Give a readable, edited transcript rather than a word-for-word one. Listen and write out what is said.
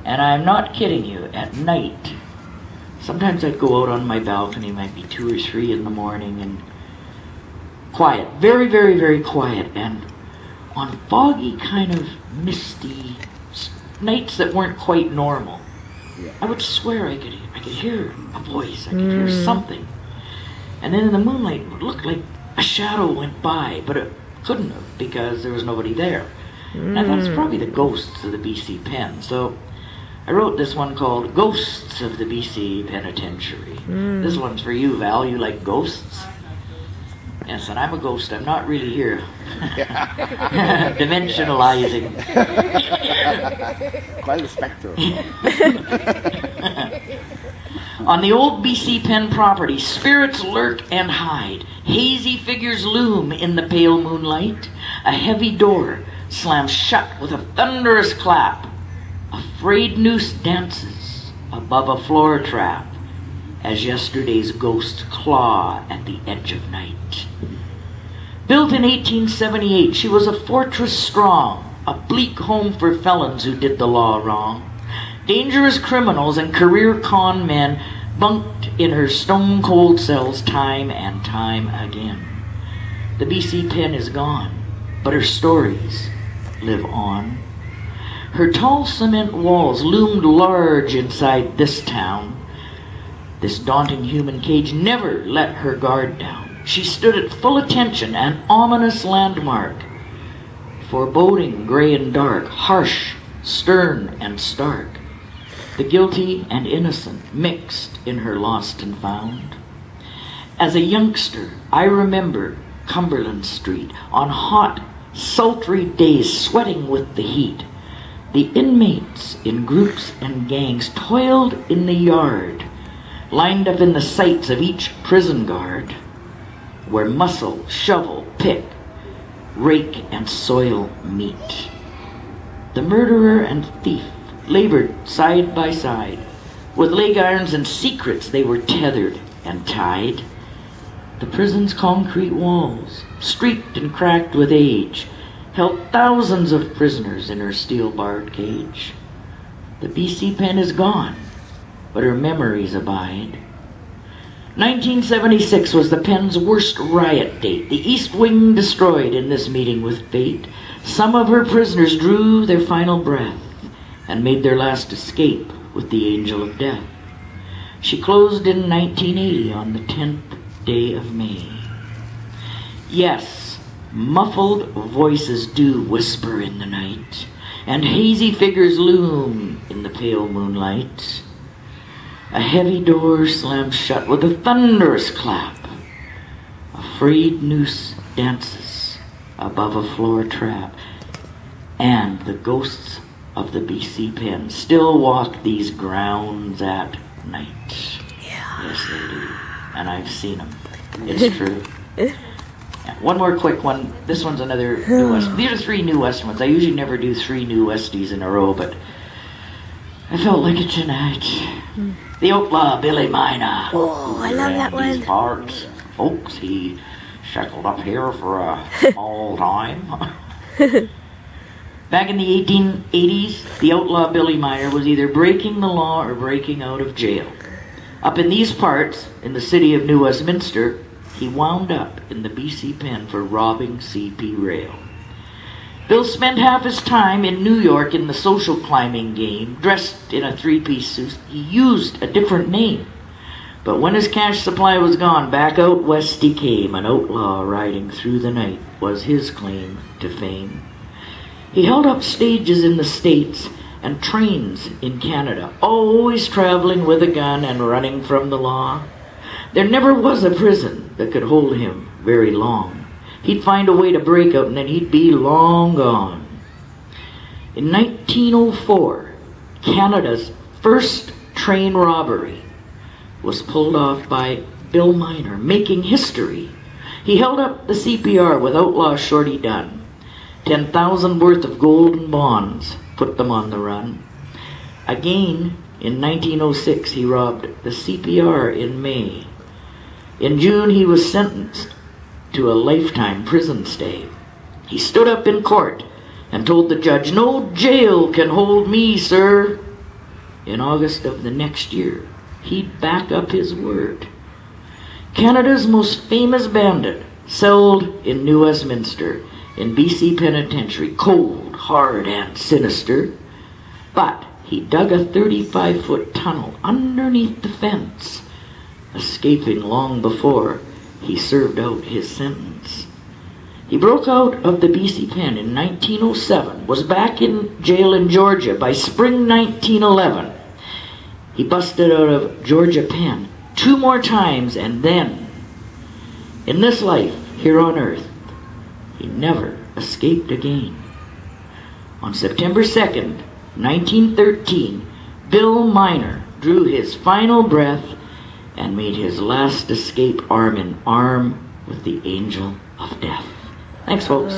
And I'm not kidding you, at night, sometimes I'd go out on my balcony, might be 2 or 3 in the morning, and quiet, very, very, very quiet, and on foggy, kind of misty nights that weren't quite normal, I would swear I could hear a voice, I could hear something. And then in the moonlight, it would look like a shadow went by, but it couldn't have because there was nobody there. And I thought it's probably the ghosts of the BC Pen. So I wrote this one called Ghosts of the BC Penitentiary. This one's for you, Val. You like ghosts? Yes, and I'm a ghost. I'm not really here. Dimensionalizing. Quite a spectre. On the old BC Pen property, spirits lurk and hide. Hazy figures loom in the pale moonlight. A heavy door slams shut with a thunderous clap. A frayed noose dances above a floor trap as yesterday's ghosts claw at the edge of night. Built in 1878, she was a fortress strong, a bleak home for felons who did the law wrong. Dangerous criminals and career con men bunked in her stone-cold cells time and time again. The BC Pen is gone, but her stories live on. Her tall cement walls loomed large inside this town. This daunting human cage never let her guard down. She stood at full attention, an ominous landmark. Foreboding, gray and dark, harsh, stern and stark. The guilty and innocent mixed in her lost and found. As a youngster, I remember Cumberland Street on hot, sultry days, sweating with the heat. The inmates in groups and gangs toiled in the yard, lined up in the sights of each prison guard, where muscle, shovel, pick, rake, and soil meet. The murderer and thief labored side by side. With leg irons and secrets they were tethered and tied. The prison's concrete walls, streaked and cracked with age, held thousands of prisoners in her steel-barred cage. The BC Pen is gone, but her memories abide. 1976 was the Pen's worst riot date. The East Wing destroyed in this meeting with fate. Some of her prisoners drew their final breath and made their last escape with the angel of death. She closed in 1980 on the 10th day of May. Yes, muffled voices do whisper in the night, and hazy figures loom in the pale moonlight. A heavy door slams shut with a thunderous clap. A frayed noose dances above a floor trap. And the ghosts of the BC Pen still walk these grounds at night. Yeah. Yes, they do. And I've seen them. It's true. Yeah, one more quick one. This one's another New West. These are 3 New West ones. I usually never do 3 New Westies in a row, but I felt like it tonight. The Outlaw Billy Miner. Oh, I love that one. These parts, folks, he shackled up here for a small time. Back in the 1880s, the Outlaw Billy Miner was either breaking the law or breaking out of jail. Up in these parts, in the city of New Westminster, he wound up in the BC Pen for robbing CP Rail. Bill spent half his time in New York in the social climbing game, dressed in a 3-piece suit. He used a different name. But when his cash supply was gone, back out west he came. An outlaw riding through the night was his claim to fame. He held up stages in the States and trains in Canada, always traveling with a gun and running from the law. There never was a prison that could hold him very long. He'd find a way to break out and then he'd be long gone. In 1904, Canada's first train robbery was pulled off by Bill Miner, making history. He held up the CPR with Outlaw Shorty Dunn. 10,000 worth of golden bonds put them on the run. Again, in 1906, he robbed the CPR in May. In June, he was sentenced to a lifetime prison stay. He stood up in court and told the judge, "No jail can hold me, sir." in August of the next year, he'd back up his word. Canada's most famous bandit, celled in New Westminster in BC Penitentiary, cold, hard, and sinister. But he dug a 35-foot tunnel underneath the fence, escaping long before he served out his sentence. He broke out of the BC Pen in 1907, was back in jail in Georgia by spring 1911. He busted out of Georgia Pen 2 more times, and then, in this life here on earth, he never escaped again. On September 2nd, 1913, Bill Miner drew his final breath and made his last escape arm in arm with the angel of death. Thanks, folks.